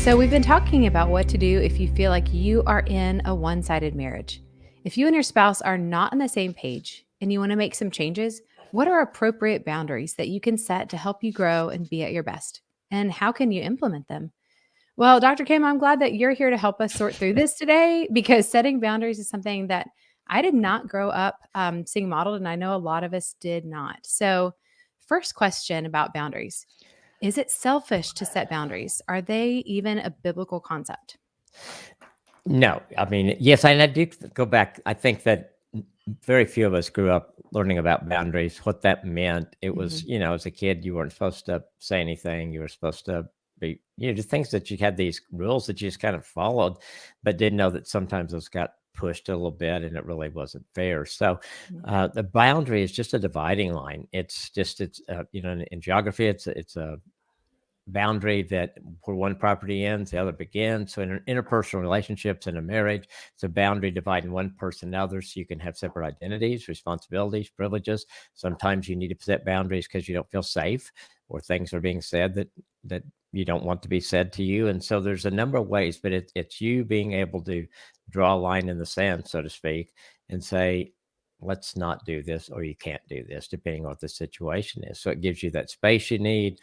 So, we've been talking about what to do if you feel like you are in a one sided marriage. If you and your spouse are not on the same page and you want to make some changes, what are appropriate boundaries that you can set to help you grow and be at your best? And how can you implement them? Well, Dr. Kim, I'm glad that you're here to help us sort through this today because setting boundaries is something that I did not grow up seeing modeled, and I know a lot of us did not. So, first question about boundaries: is it selfish to set boundaries? Are they even a biblical concept? No, I mean, yes, and I do go back. I think that very few of us grew up learning about boundaries, what that meant. It was, Mhm. as a kid, you weren't supposed to say anything. You were supposed to be, just things that you had these rules that you just kind of followed, but didn't know that sometimes those got pushed a little bit and it really wasn't fair. So the boundary is just a dividing line. In geography, it's a boundary that where one property ends, the other begins. So in interpersonal relationships in a marriage, it's a boundary dividing one person and others. So you can have separate identities, responsibilities, privileges. Sometimes you need to set boundaries because you don't feel safe or things are being said that you don't want to be said to you. And so there's a number of ways, but it's you being able to draw a line in the sand, so to speak, and say, let's not do this, or you can't do this, depending on what the situation is. So it gives you that space you need.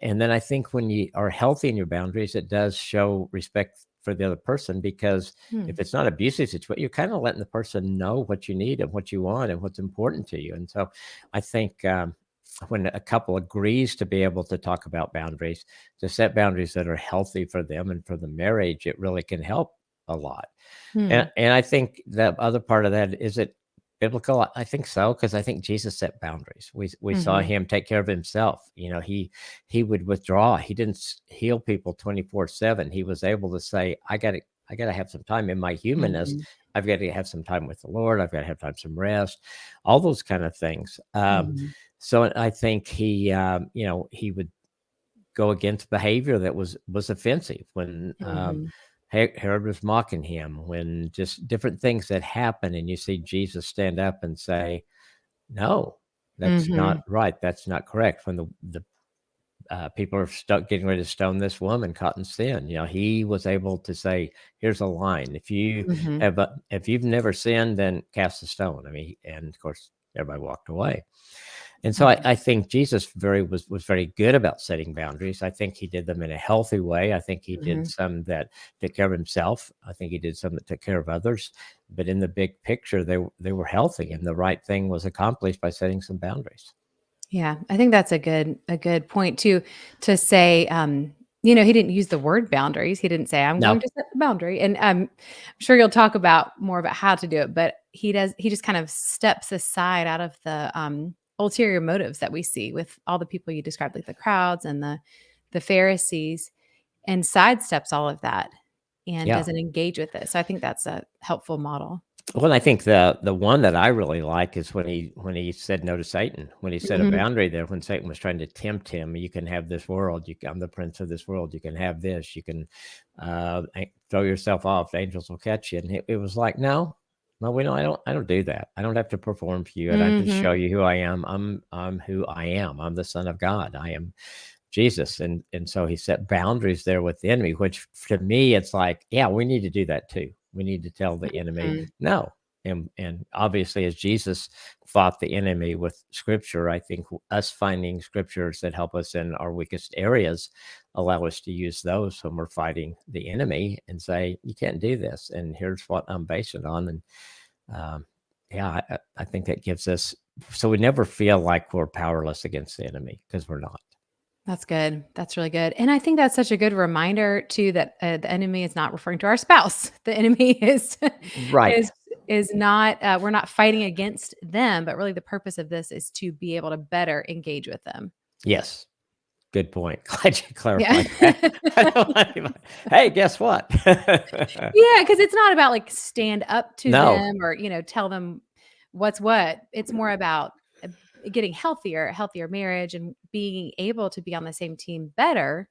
And then I think when you are healthy in your boundaries, it does show respect for the other person, because Hmm. if it's not abusive situation, you're kind of letting the person know what you need and what you want and what's important to you. And so I think when a couple agrees to be able to talk about boundaries, to set boundaries that are healthy for them and for the marriage, it really can help a lot. Hmm. And I think the other part of that, is it biblical? I think so, because I think Jesus set boundaries. We saw Mhm. him take care of himself. He would withdraw. He didn't heal people 24/7. He was able to say, I gotta have some time in my humanness. Mhm. I've got to have some time with the Lord. I've got to have time some rest, all those kind of things. Mhm. So I think he would go against behavior that was offensive when Mhm. Herod was mocking him, when just different things that happen, and you see Jesus stand up and say, "No, that's not Mhm. right. That's not correct." When the people are stuck getting ready to stone this woman caught in sin, he was able to say, "Here's a line. Mhm. If you've never sinned, then cast a stone." I mean, and of course, everybody walked away. And so Mhm. I think Jesus was very good about setting boundaries. I think he did them in a healthy way. I think he did Mhm. some that took care of himself. I think he did some that took care of others. But in the big picture, they were healthy, and the right thing was accomplished by setting some boundaries. Yeah, I think that's a good point to say, he didn't use the word boundaries. He didn't say, "I'm No, going to set the boundary," and, I'm sure you'll talk about more about how to do it, but he just kind of steps aside out of the, ulterior motives that we see with all the people you described, like the crowds and the Pharisees, and sidesteps all of that and yeah. doesn't engage with it. So I think that's a helpful model. Well, I think the one that I really like is when he said no to Satan, when he set a Mhm. boundary there, when Satan was trying to tempt him. You can have this world. I'm the prince of this world. You can have this. You can throw yourself off. The angels will catch you. And it was like, no, no, we don't. I don't do that. I don't have to perform for you. I don't just Mhm. show you who I am. I'm who I am. I'm the Son of God. I am Jesus. And so he set boundaries there with the enemy, which to me, it's like, yeah, we need to do that too. We need to tell the enemy Mhm. no. And obviously, as Jesus fought the enemy with scripture, I think us finding scriptures that help us in our weakest areas allow us to use those when we're fighting the enemy and say, you can't do this. And here's what I'm basing it on. And um, yeah, I think that gives us, so we never feel like we're powerless against the enemy, because we're not. That's good. That's really good. And I think that's such a good reminder too that the enemy is not referring to our spouse. The enemy is Right. is is not we're not fighting against them, but really the purpose of this is to be able to better engage with them. Yes. Good point. Glad you Yeah. clarified that. I don't want anybody, hey, guess what? Yeah, because it's not about like stand up to No. them or, tell them what's what. It's more about getting healthier, a healthier marriage and being able to be on the same team better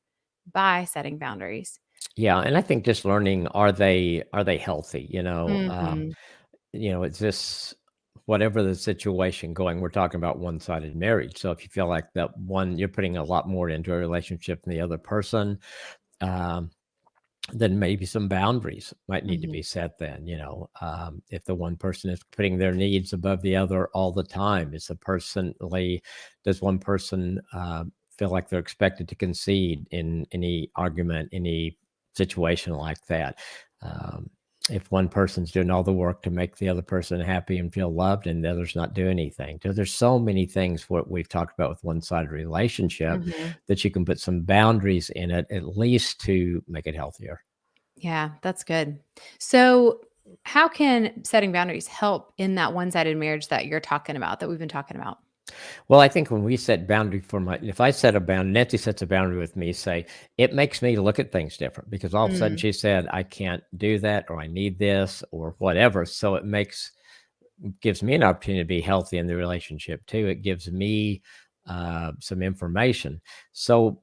by setting boundaries. Yeah, and I think just learning, are they healthy? Mhm. It's this, whatever the situation going. We're talking about one-sided marriage. So if you feel like that one, you're putting a lot more into a relationship than the other person, um, then maybe some boundaries might need to Mhm. be set then, if the one person is putting their needs above the other all the time, does one person feel like they're expected to concede in any argument, any situation like that? Um, if one person's doing all the work to make the other person happy and feel loved and the other's not doing anything. So there's so many things what we've talked about with one-sided relationship Mhm. that you can put some boundaries in it, at least to make it healthier. Yeah, that's good. So, how can setting boundaries help in that one-sided marriage that you're talking about, that we've been talking about? Well, I think when we set boundary if I set a boundary, Nancy sets a boundary with me, say, it makes me look at things different because all of a sudden Mm. she said, I can't do that, or I need this, or whatever. So gives me an opportunity to be healthy in the relationship too. It gives me some information. So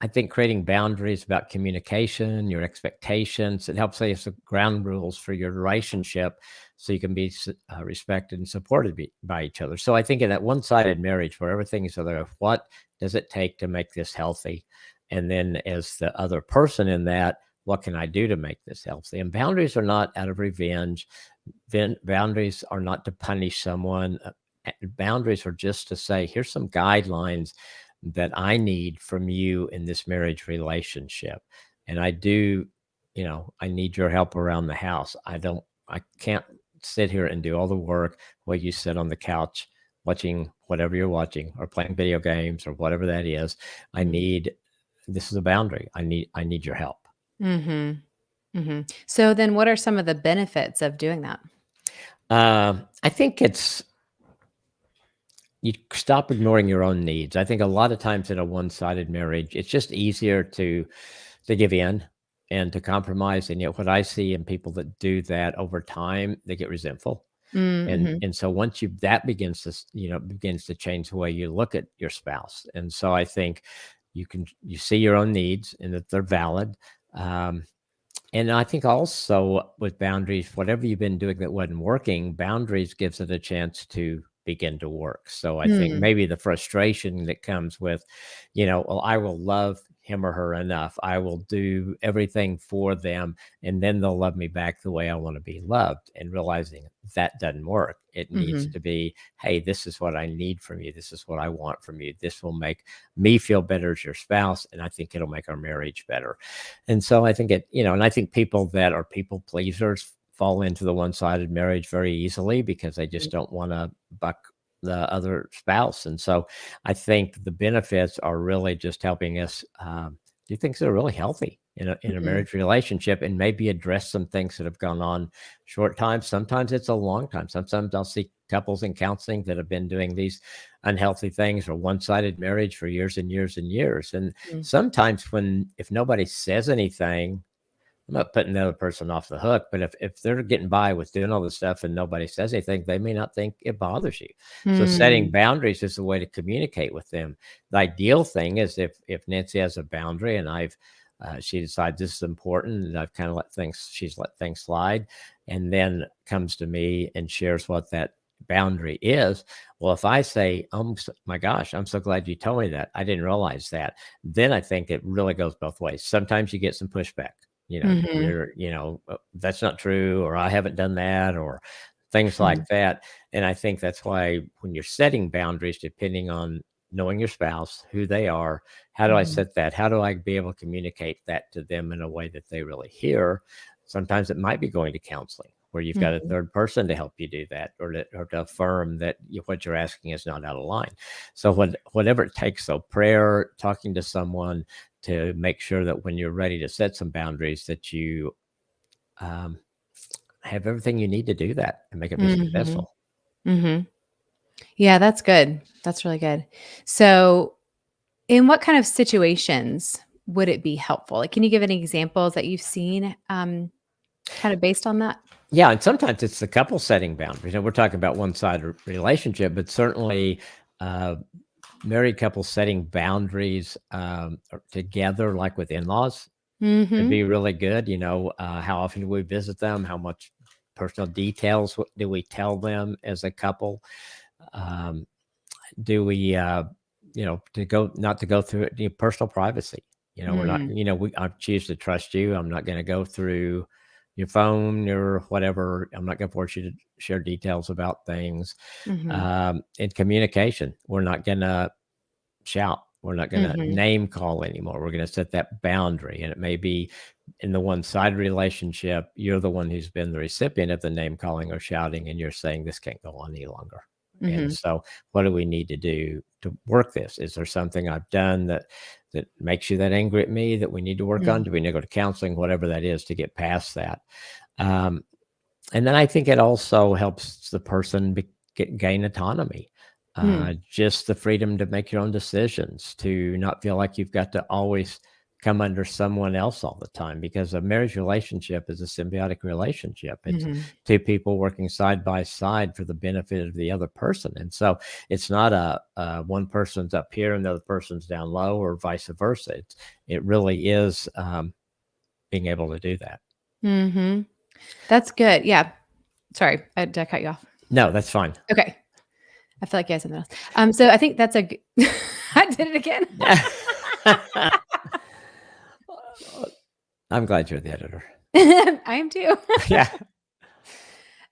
I think creating boundaries about communication, your expectations, it helps lay some ground rules for your relationship so you can be respected and supported by each other. So I think in that one sided marriage where everything is like, what does it take to make this healthy? And then as the other person in that, what can I do to make this healthy? And boundaries are not out of revenge. Boundaries are not to punish someone. Boundaries are just to say, here's some guidelines that I need from you in this marriage relationship. And I need your help around the house. I can't sit here and do all the work while you sit on the couch watching whatever you're watching or playing video games or whatever that is. I Mhm. need, this is a boundary. I need your help. Mhm. Mhm. So then what are some of the benefits of doing that? I think you stop ignoring your own needs. I think a lot of times in a one-sided marriage, it's just easier to give in and to compromise. And yet, what I see in people that do that over time, they get resentful. Mm, And mhm. and so once that begins to change the way you look at your spouse. And so I think you see your own needs and that they're valid. Um, and I think also with boundaries, whatever you've been doing that wasn't working, boundaries gives it a chance to begin to work. So I think Mm, maybe the frustration that comes with, well, I will love him or her enough. I will do everything for them, and then they'll love me back the way I want to be loved. And realizing that doesn't work. It needs mhm. to be, hey, this is what I need from you. This is what I want from you. This will make me feel better as your spouse, and I think it'll make our marriage better. And so I think and I think people that are people pleasers fall into the one-sided marriage very easily because they just don't want to buck the other spouse. And so I think the benefits are really just helping us do things that are really healthy in a Mhm. marriage relationship and maybe address some things that have gone on short time. Sometimes it's a long time. Sometimes I'll see couples in counseling that have been doing these unhealthy things or one-sided marriage for years and years and years. And Mm. sometimes if nobody says anything, I'm not putting the other person off the hook, but if they're getting by with doing all this stuff and nobody says anything, they may not think it bothers you. So setting Mm. boundaries is a way to communicate with them. The ideal thing is if Nancy has a boundary and she decides this is important and I've kind of she's let things slide, and then comes to me and shares what that boundary is. Well, if I say, "Oh my gosh, I'm so glad you told me that. I didn't realize that," then I think it really goes both ways. Sometimes you get some pushback. Mhm. That's not true, or I haven't done that, or things like Mhm. that. And I think that's why when you're setting boundaries, depending on knowing your spouse, who they are, how do I Mhm. set that? How do I be able to communicate that to them in a way that they really hear? Sometimes it might be going to counseling where you've got a Mhm. third person to help you do that or to affirm that what you're asking is not out of line. So whatever it takes, so prayer, talking to someone, to make sure that when you're ready to set some boundaries that you um, have everything you need to do that and make it be Mhm. successful. Mhm. Yeah, that's good. That's really good. So, in what kind of situations would it be helpful? Like, can you give any examples that you've seen, kind of based on that? Yeah, and sometimes it's the couple setting boundaries. And we're talking about one-sided relationship, but certainly uh, married couples setting boundaries together, like with in-laws, could Mhm. be really good. How often do we visit them? How much personal details do we tell them as a couple? Um, do we, to go not to go through it, personal privacy? We're not, Mm. I choose to trust you. I'm not going to go through your phone or whatever. I'm not going to force you to share details about things. Mhm. In communication, we're not going to shout. We're not going to Mhm. name call anymore. We're going to set that boundary. And it may be in the one-sided relationship, you're the one who's been the recipient of the name calling or shouting, and you're saying this can't go on any longer. And Mhm. so what do we need to do to work this? Is there something I've done that makes you that angry at me that we need to work on? Mm. Do we need to go to counseling, whatever that is, to get past that? Um, and then I think it also helps the person gain autonomy, Mm. just the freedom to make your own decisions, to not feel like you've got to always come under someone else all the time, because a marriage relationship is a symbiotic relationship. It's Mhm. two people working side by side for the benefit of the other person. And so it's not one person's up here and the other person's down low, or vice versa. It really is being able to do that. Mhm. That's good. Yeah. Sorry, did I cut you off? No, that's fine. Okay. I feel like you had something else. So I think that's a g I did it again. I'm glad you're the editor. I am too. Yeah.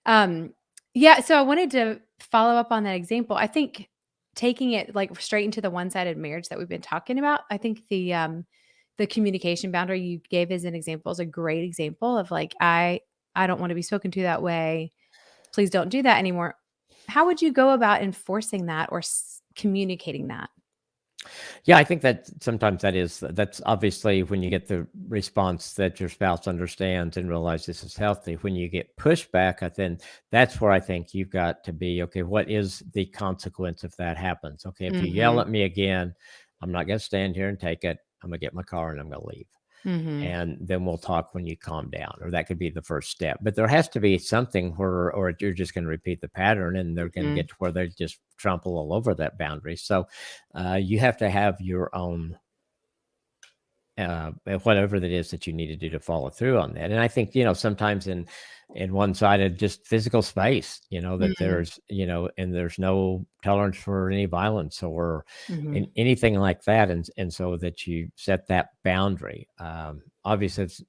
Um, yeah, so I wanted to follow up on that example. I think taking it, like, straight into the one-sided marriage that we've been talking about, I think the communication boundary you gave as an example is a great example of, like, I don't wanna be spoken to that way. Please don't do that anymore. How would you go about enforcing that or communicating that? Yeah, I think that sometimes that's obviously when you get the response that your spouse understands and realize this is healthy. When you get pushback, then that's where I think you've got to be, okay, what is the consequence if that happens? Okay, if you yell Mhm. at me again, I'm not going to stand here and take it. I'm going to get my car and I'm going to leave. Mhm. And then we'll talk when you calm down, or that could be the first step. But there has to be something where, or you're just going to repeat the pattern, and they're going to Mhm. get to where they just trample all over that boundary. So you have to have your own whatever that is that you need to do to follow through on that. And I think, sometimes in one-sided just physical space, that Mhm. there's, and there's no tolerance for any violence or Mhm. anything like that. And so that you set that boundary. Obviously, it's,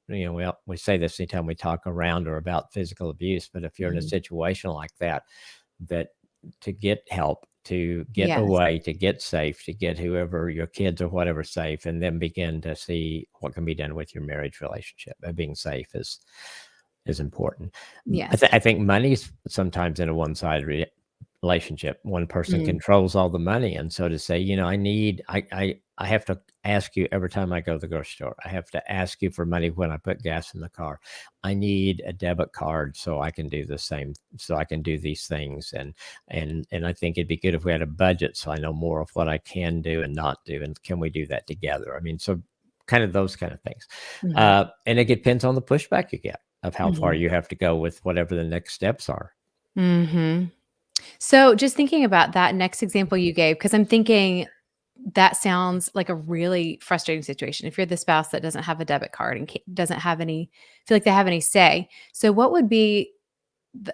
we say this anytime we talk around or about physical abuse, but if you're in a Mhm. situation like that, that to get help, to get Yes. away, to get safe, to get whoever your kids or whatever safe, and then begin to see what can be done with your marriage relationship. Being safe is important. Yes. I think money's sometimes in a one-sided relationship. One person Mm. controls all the money, and so to say, I have to ask you every time I go to the grocery store. I have to ask you for money when I put gas in the car. I need a debit card so I can do the same, so I can do these things. And I think it'd be good if we had a budget so I know more of what I can do and not do, and can we do that together? I mean, so kind of those kind of things. Mhm. And it depends on the pushback you get of how far Mhm. you have to go with whatever the next steps are. Mhm. So, just thinking about that next example you gave, because I'm thinking that sounds like a really frustrating situation. If you're the spouse that doesn't have a debit card and doesn't have any, feel like they have any say. So, what would be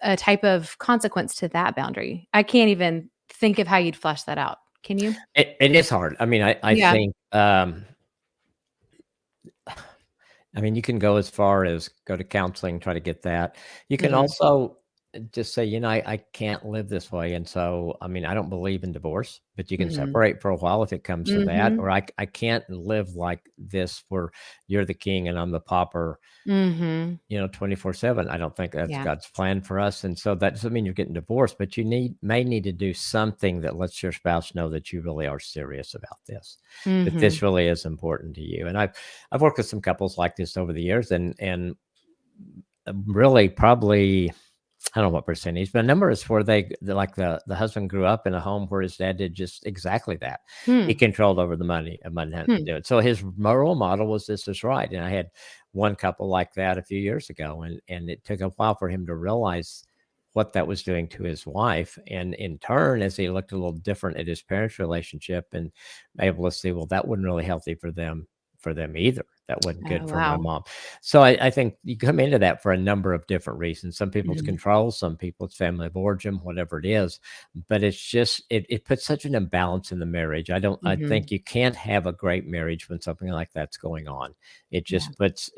a type of consequence to that boundary? I can't even think of how you'd flesh that out. Can you? It is hard. I mean, I Yeah. think, I mean, you can go as far as go to counseling, try to get that. You can Mhm. also just say, I can't live this way. And so, I mean, I don't believe in divorce, but you can Mhm. separate for a while if it comes to that. Mhm. Or I can't live like this where you're the king and I'm the pauper, Mhm. 24/7. I don't think that's Yeah. God's plan for us. And so that doesn't mean you're getting divorced, but you may need to do something that lets your spouse know that you really are serious about this, that this Mhm. really is important to you. And I've worked with some couples like this over the years, and really probably, I don't know what percentage, but a number is where like the husband grew up in a home where his dad did just exactly that. He Hmm. controlled over the money and money had to Hmm. do it. So his moral model was this is right. And I had one couple like that a few years ago, and it took a while for him to realize what that was doing to his wife. And in turn, as he looked a little different at his parents' relationship and able to see, well, that wasn't really healthy for them either. That wasn't Oh, good for my wow. mom. So I think you come into that for a number of different reasons. Some people it's Mhm. control, some people it's family of origin, whatever it is. But it's just it puts such an imbalance in the marriage. I Mhm. think you can't have a great marriage when something like that's going on. It Yeah. just puts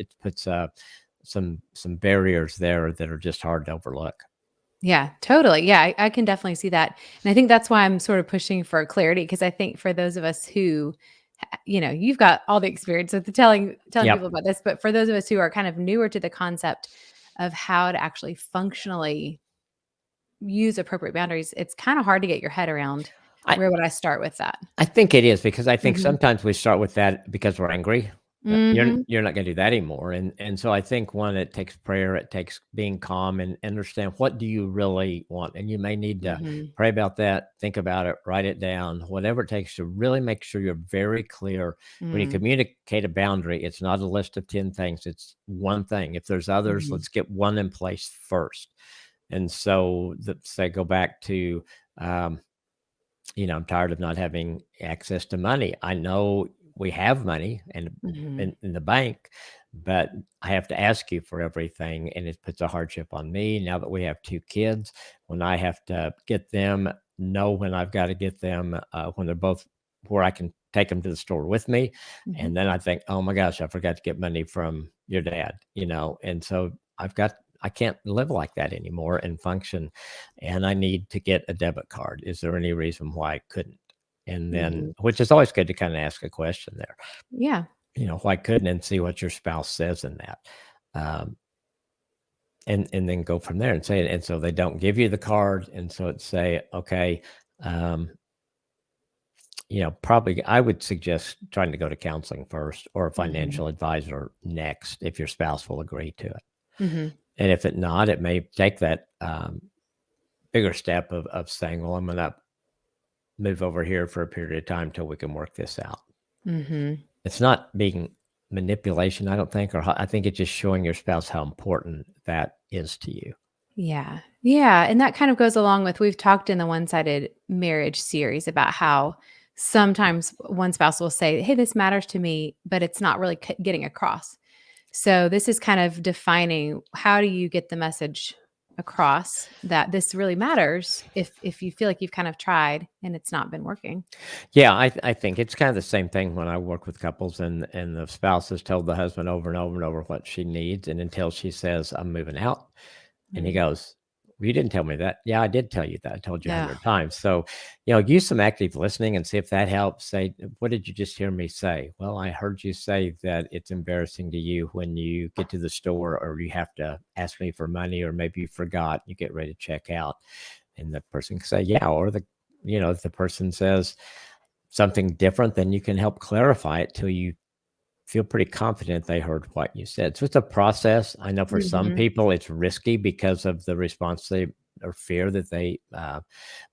some barriers there that are just hard to overlook. Yeah, totally. Yeah, I can definitely see that. And I think that's why I'm sort of pushing for clarity because I think for those of us who, you've got all the experience with the telling people Yep. about this, but for those of us who are kind of newer to the concept of how to actually functionally use appropriate boundaries, it's kind of hard to get your head around I where would I start with that? I think it is because I think Mhm. sometimes we start with that because we're angry. Mhm. You're not gonna do that anymore, and so I think, one, it takes prayer, it takes being calm and understand what do you really want, and you may need to Mhm. pray about that, think about it, write it down, whatever it takes to really make sure you're very clear. When you Mm. communicate a boundary, it's not a list of 10 things, it's one thing. If there's others, Mhm. let's get one in place first. And so, say, go back to, um I'm tired of not having access to money. I know we have money Mhm. in the bank, but I have to ask you for everything, and it puts a hardship on me now that we have 2 kids. When I have to get them, know when I've got to get them, when they're both where I can take them to the store with me, Mhm. and then I think, "Oh my gosh, I forgot to get money from your dad," and so I can't live like that anymore and function, and I need to get a debit card. Is there any reason why I couldn't? And then, Mhm. which is always good to kind of ask a question there, Yeah. why couldn't, and see what your spouse says in that. Um, and then go from there and say it. And so they don't give you the card. And so it's say, okay, um, probably I would suggest trying to go to counseling first or a Mhm. financial advisor next if your spouse will agree to it. Mhm. And if it not, it may take that bigger step of saying, well, I'm going to move over here for a period of time till we can work this out. Mhm. It's not being manipulation, I don't think, I think it's just showing your spouse how important that is to you. Yeah. Yeah, and that kind of goes along with we've talked in the one-sided marriage series about how sometimes one spouse will say, "Hey, this matters to me," but it's not really getting across. So this is kind of defining how do you get the message across that this really matters if you feel like you've kind of tried and it's not been working. Yeah, I think it's kind of the same thing when I work with couples and the spouse has told the husband over and over and over what she needs, and until she says, "I'm moving out," and he Mm. goes, "Well, you didn't tell me that." "Yeah, I did tell you that. I told you Yeah. 100 times." So, use some active listening and see if that helps. Say, "What did you just hear me say?" "Well, I heard you say that it's embarrassing to you when you get to the store or you have to ask me for money or maybe you forgot, you get ready to check out." And the person can say, "Yeah," or if the person says something different, then you can help clarify it till you feel pretty confident they heard what you said. So it's a process. I know for some Mhm. people it's risky because of the response they or fear that they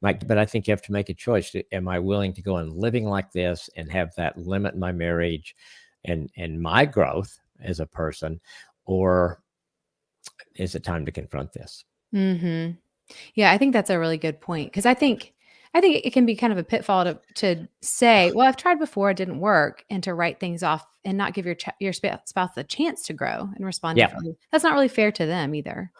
might, but I think you have to make a choice. Am I willing to go on living like this and have that limit my marriage and my growth as a person, or is it time to confront this? Mhm. Yeah, I think that's a really good point because I think it can be kind of a pitfall to say, "Well, I've tried before, it didn't work," and to write things off and not give your spouse a chance to grow and respond Yeah. differently. That's not really fair to them either.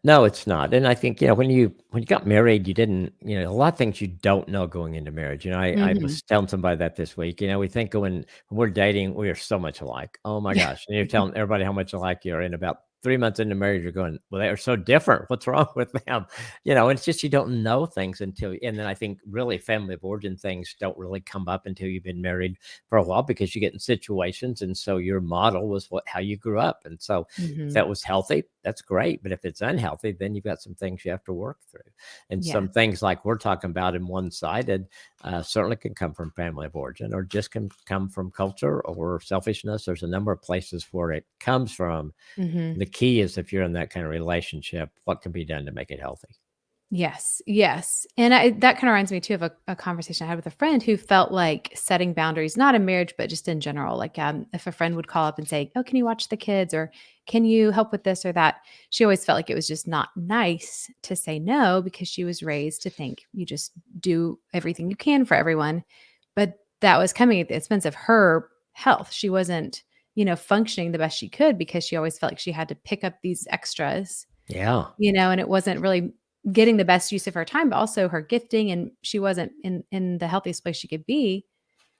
No, it's not. And I think, when you got married, you didn't, a lot of things you don't know going into marriage. I Mhm. was telling somebody that this week. We think when we're dating, we are so much alike. Oh my Yeah. gosh. And you're telling everybody how much alike you are. And about 3 months into marriage, you're going, well, they are so different. What's wrong with them? It's just you don't know things and then I think really family of origin things don't really come up until you've been married for a while because you get in situations. And so your model was how you grew up. And so if Mhm. that was healthy, that's great. But if it's unhealthy, then you've got some things you have to work through. And Yeah. some things like we're talking about in one sided certainly can come from family of origin or just can come from culture or selfishness. There's a number of places where it comes from. Mhm. The key is if you're in that kind of relationship, what can be done to make it healthy? Yes, yes, and that kinda reminds me too of a conversation I had with a friend who felt like setting boundaries, not in marriage, but just in general, like, if a friend would call up and say, "Oh, can you watch the kids?" or "Can you help with this or that?" She always felt like it was just not nice to say no because she was raised to think you just do everything you can for everyone, but that was coming at the expense of her health. She wasn't functioning the best she could because she always felt like she had to pick up these extras, Yeah. and it wasn't really getting the best use of her time, but also her gifting, and she wasn't in the healthiest place she could be.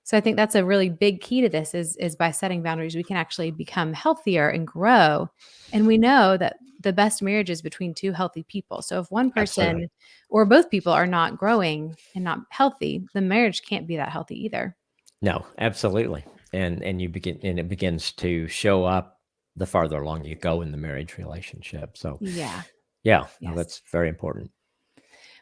So I think that's a really big key to this is by setting boundaries, we can actually become healthier and grow. And we know that the best marriage is between two healthy people. So if one Absolutely. person or both people are not growing and not healthy, the marriage can't be that healthy either. No, absolutely. And it begins to show up the farther along you go in the marriage relationship. So Yeah. yeah, no, Yes. that's very important.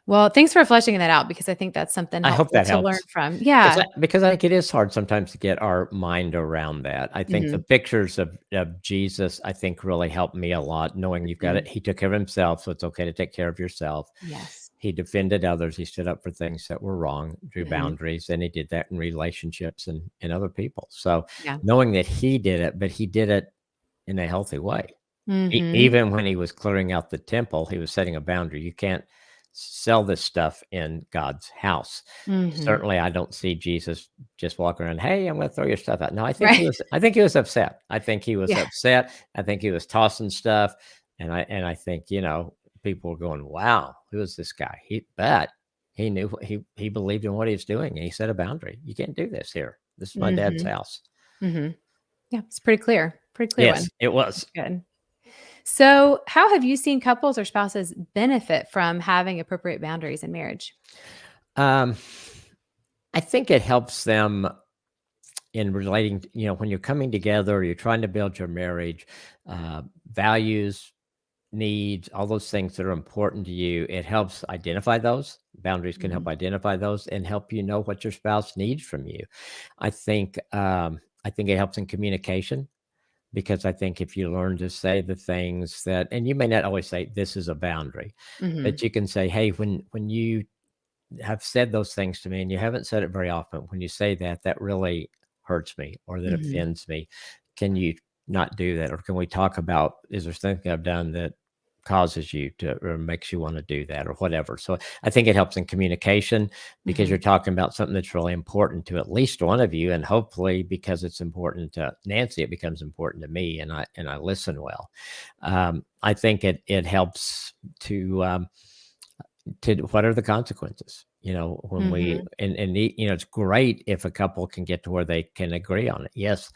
Well, thanks for fleshing that out because I think that's something I hope helpful that to learn helps. from. Yeah. Because I think it is hard sometimes to get our mind around that. I think the Mhm. pictures of Jesus, I think, really helped me a lot, knowing you've got Mhm. it. He took care of himself, so it's okay to take care of yourself. Yes. He defended others. He stood up for things that were wrong, drew Mhm. boundaries, and he did that in relationships and other people. So Yeah. knowing that he did it, but he did it in a healthy way. Mhm. Even when he was clearing out the temple, he was setting a boundary. You can't sell this stuff in God's house. Mhm. Certainly, I don't see Jesus just walking around, "Hey, I'm gonna throw your stuff out." No, Right. I think he was upset. I think he was Yeah. upset. I think he was tossing stuff, and I think, people were going, "Wow, who is this guy?" But he knew he believed in what he was doing, and he set a boundary. "You can't do this here. This is my dad's Mhm. house." Mhm. Yeah, it's pretty clear. Pretty clear Yes, one. it That's was. good. So, how have you seen couples or spouses benefit from having appropriate boundaries in marriage? Um, I think it helps them in relating, when you're coming together, you're trying to build your marriage, values, needs, all those things that are important to you. It helps identify those. Boundaries can help Mhm. identify those and help you know what your spouse needs from you. I think it helps in communication because I think if you learn to say the things that, and you may not always say this is a boundary, Mhm. but you can say, hey, when you have said those things to me, and you haven't said it very often. When you say that, that really hurts me or that Mhm. offends me. Can you not do that? Or can we talk about, is there something I've done that causes you to, or makes you want to do that or whatever? So I think it helps in communication because Mhm. you're talking about something that's really important to at least one of you. And hopefully because it's important to Nancy, it becomes important to me and I listen well. I think it helps to what are the consequences? When we Mhm. it's great if a couple can get to where they can agree on it. Yes,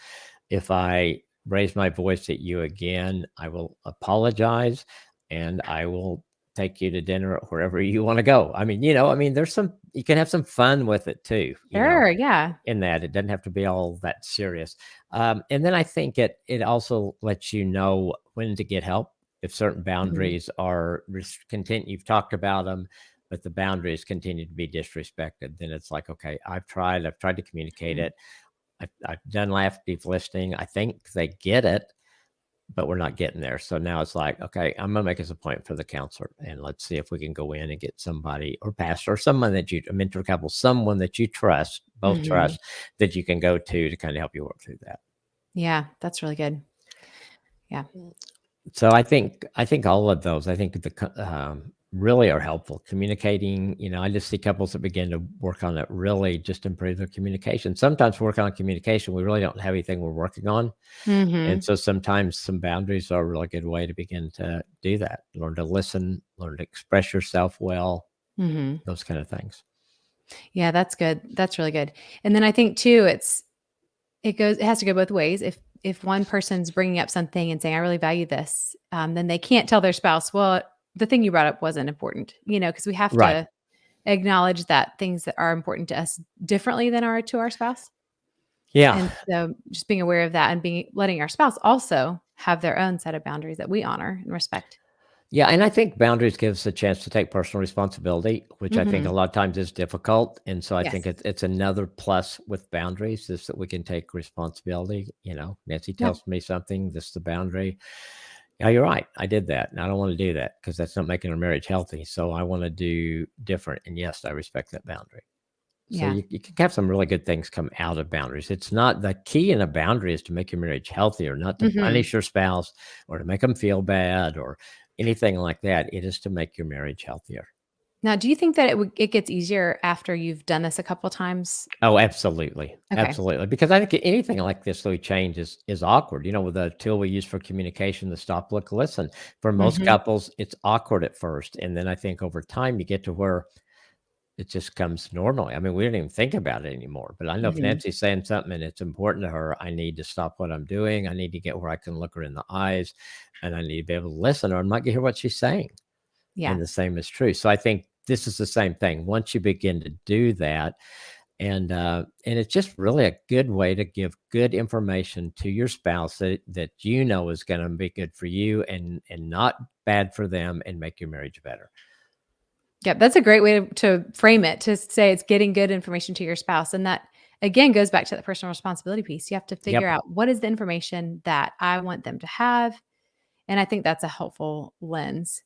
if I raise my voice at you again, I will apologize and I will take you to dinner wherever you want to go. There's you can have some fun with it too, Sure, yeah. in that it doesn't have to be all that serious. And then I think it also lets you know when to get help if certain Mhm. boundaries are continue. You've talked about them, but the boundaries continue to be disrespected. Then it's like, okay, I've tried to communicate Mhm. it. I've done active listening. I think they get it, but we're not getting there. So now it's like, okay, I'm gonna make us a point for the counselor, and let's see if we can go in and get somebody or pastor or someone that a mentor couple, someone that you trust, both Mhm. trust, that you can go to kind of help you work through that. Yeah, that's really good. Yeah. So I think all of those, I think really are helpful. Communicating, I just see couples that begin to work on it really just improve their communication. Sometimes work on communication, we really don't have anything we're working on. And Mhm. so sometimes some boundaries are a really good way to begin to do that. Learn to listen, learn to express yourself well, Mhm. those kind of things. Yeah, that's good. That's really good. And then I think too, it has to go both ways. If one person's bringing up something and saying, "I really value this," then they can't tell their spouse, "Well, the thing you brought up wasn't important," because we have Right. to acknowledge that things that are important to us differently than are to our spouse. Yeah. And so just being aware of that and letting our spouse also have their own set of boundaries that we honor and respect. Yeah, and I think boundaries gives a chance to take personal responsibility, which I think a Mhm. lot of times is difficult. And so I think Yes. it's another plus with boundaries is that we can take responsibility. Nancy Yeah. tells me something, this is the boundary. Yeah, you're right. I did that. And I don't want to do that because that's not making our marriage healthy. So I want to do different. And yes, I respect that boundary. So Yeah. you can have some really good things come out of boundaries. It's not the key in a boundary is to make your marriage healthier, not to Mhm. punish your spouse or to make them feel bad or anything like that. It is to make your marriage healthier. Now, do you think that it gets easier after you've done this a couple times? Oh, absolutely. Okay. Absolutely. Because I think anything like this that we change is awkward. With the tool we use for communication, the stop, look, listen. For most Mhm. couples, it's awkward at first. And then I think over time you get to where it just comes normally. I mean, we don't even think about it anymore. But I know if Mhm. Nancy's saying something and it's important to her, I need to stop what I'm doing. I need to get where I can look her in the eyes and I need to be able to listen or I might get hear what she's saying. Yeah. And the same is true. So I think this is the same thing. Once you begin to do that, and it's just really a good way to give good information to your spouse that is going to be good for you and not bad for them and make your marriage better. Yeah, that's a great way to frame it, to say it's getting good information to your spouse. And that, again, goes back to the personal responsibility piece. You have to figure Yep, out what is the information that I want them to have. And I think that's a helpful lens.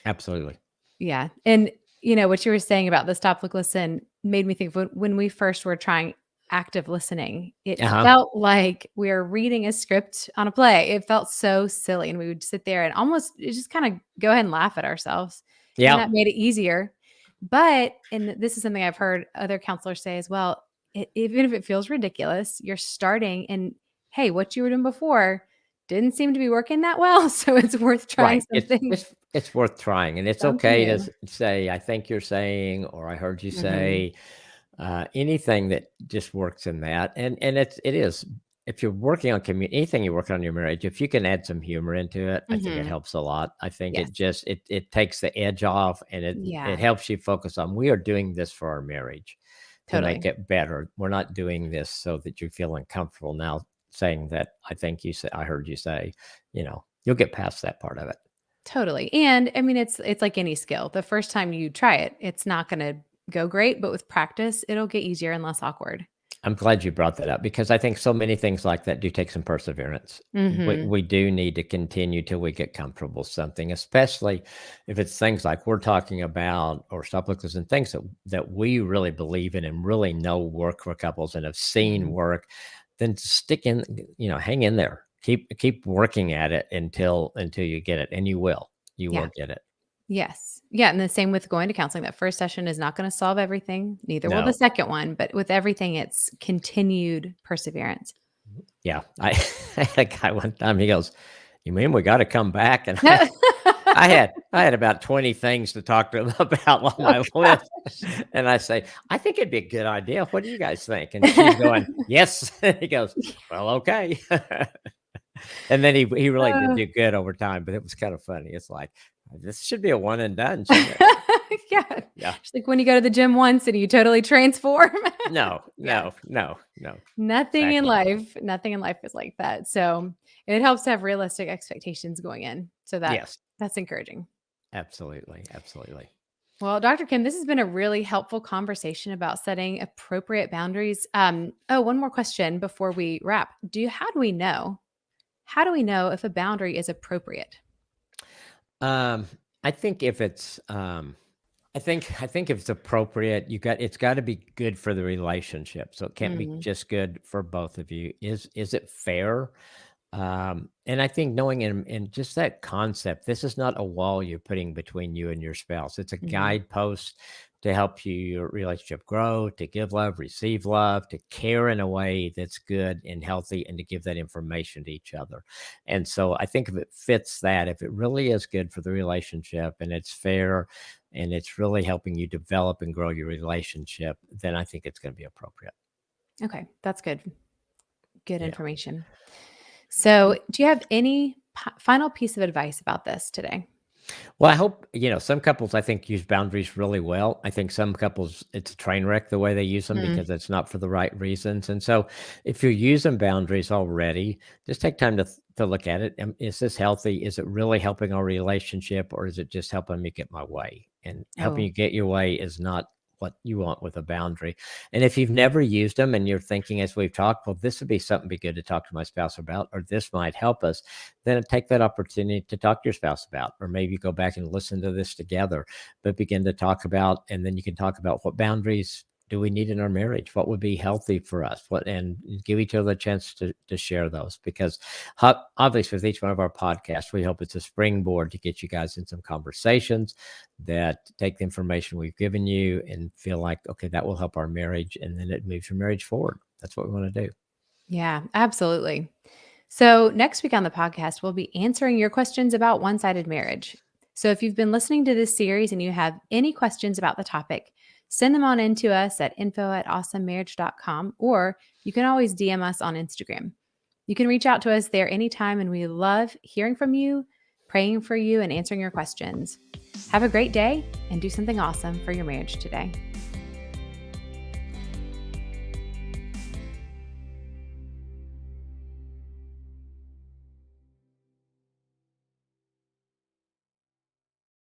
absolutely. Yeah. And, what you were saying about the stop, look, listen made me think of when we first were trying active listening, it Uh-huh. felt like we were reading a script on a play. It felt so silly. And we would sit there and almost just kind of go ahead and laugh at ourselves. And Yeah, that made it easier. But, and this is something I've heard other counselors say as well, even if it feels ridiculous, you're starting and hey, what you were doing before didn't seem to be working that well. So it's worth trying right. It's something, it's it's worth trying, and it's something okay to new. say, "I think you're saying," or "I heard you Mhm. say," anything that just works in that, and it is. If you're working on anything you work on in your marriage, if you can add some humor into it, I think it Mhm. helps a lot. I think Yes. it takes the edge off, and it Yeah, helps you focus on we are doing this for our marriage to make totally. it better. We're not doing this so that you feel uncomfortable now saying that I think you say I heard you say, you'll get past that part of it. Totally. And I mean, it's like any skill. The first time you try it, it's not gonna go great, but with practice, it'll get easier and less awkward. I'm glad you brought that up because I think so many things like that do take some perseverance. We, Mhm. we do need to continue till we get comfortable with something, especially if it's things like we're talking about or stop lookers and things that we really believe in and really know work for couples and have seen Mhm. work. Then stick in, hang in there. Keep working at it until you get it, and you Yeah. will get it. Yes. Yeah, and the same with going to counseling. That first session is not gonna solve everything, neither will the No, second one, but with everything, it's continued perseverance. yeah, I, I had a guy one time. He goes, "You mean we got to come back?" And No. I had about 20 things to talk to him about on Oh my list, gosh. and I say, "I think it'd be a good idea. What do you guys think?" And she's going, "Yes." He goes, "Well, okay." And then he really did Uh, do good over time, but it was kind of funny. It's like, this should be a one and done, shouldn't it? yeah. Yeah. Just like when you go to the gym once and you totally transform. No, Yeah. no, no, no. Exactly. Nothing in life is like that. So, it helps to have realistic expectations going in. So Yes, that's encouraging. absolutely, absolutely. Well, Dr. Kim, this has been a really helpful conversation about setting appropriate boundaries. One more question before we wrap. How do we know? How do we know if a boundary is appropriate? Um, I think if it's, I think if it's appropriate, it's got to be good for the relationship. So it can't be Mm, just good for both of you. Is it fair? And I think knowing in just that concept, this is not a wall you're putting between you and your spouse. It's a mhm. guidepost to help your relationship grow, to give love, receive love, to care in a way that's good and healthy, and to give that information to each other. And so I think if it fits that, if it really is good for the relationship and it's fair and it's really helping you develop and grow your relationship, then I think it's going to be appropriate. Okay, that's good. Good Yeah. information. So, do you have any final piece of advice about this today? Well, I hope, some couples I think use boundaries really well. I think some couples, it's a train wreck the way they use them Mm, because it's not for the right reasons. And so if you're using boundaries already, just take time to look at it. Is this healthy? Is it really helping our relationship or is it just helping me get my way? And helping oh, you get your way is not what you want with a boundary. And if you've never used them and you're thinking as we've talked, well, this would be something be good to talk to my spouse about, or this might help us, then take that opportunity to talk to your spouse about, or maybe go back and listen to this together, but begin to talk about, and then you can talk about what boundaries do we need in our marriage? What would be healthy for us? And give each other a chance to share those, because obviously with each one of our podcasts, we hope it's a springboard to get you guys in some conversations that take the information we've given you and feel like, okay, that will help our marriage. And then it moves your marriage forward. That's what we want to do. Yeah, absolutely. So, next week on the podcast, we'll be answering your questions about one sided marriage. So, if you've been listening to this series and you have any questions about the topic, send them on in to us at info@awesomemarriage.com, or you can always DM us on Instagram. You can reach out to us there anytime, and we love hearing from you, praying for you, and answering your questions. Have a great day and do something awesome for your marriage today.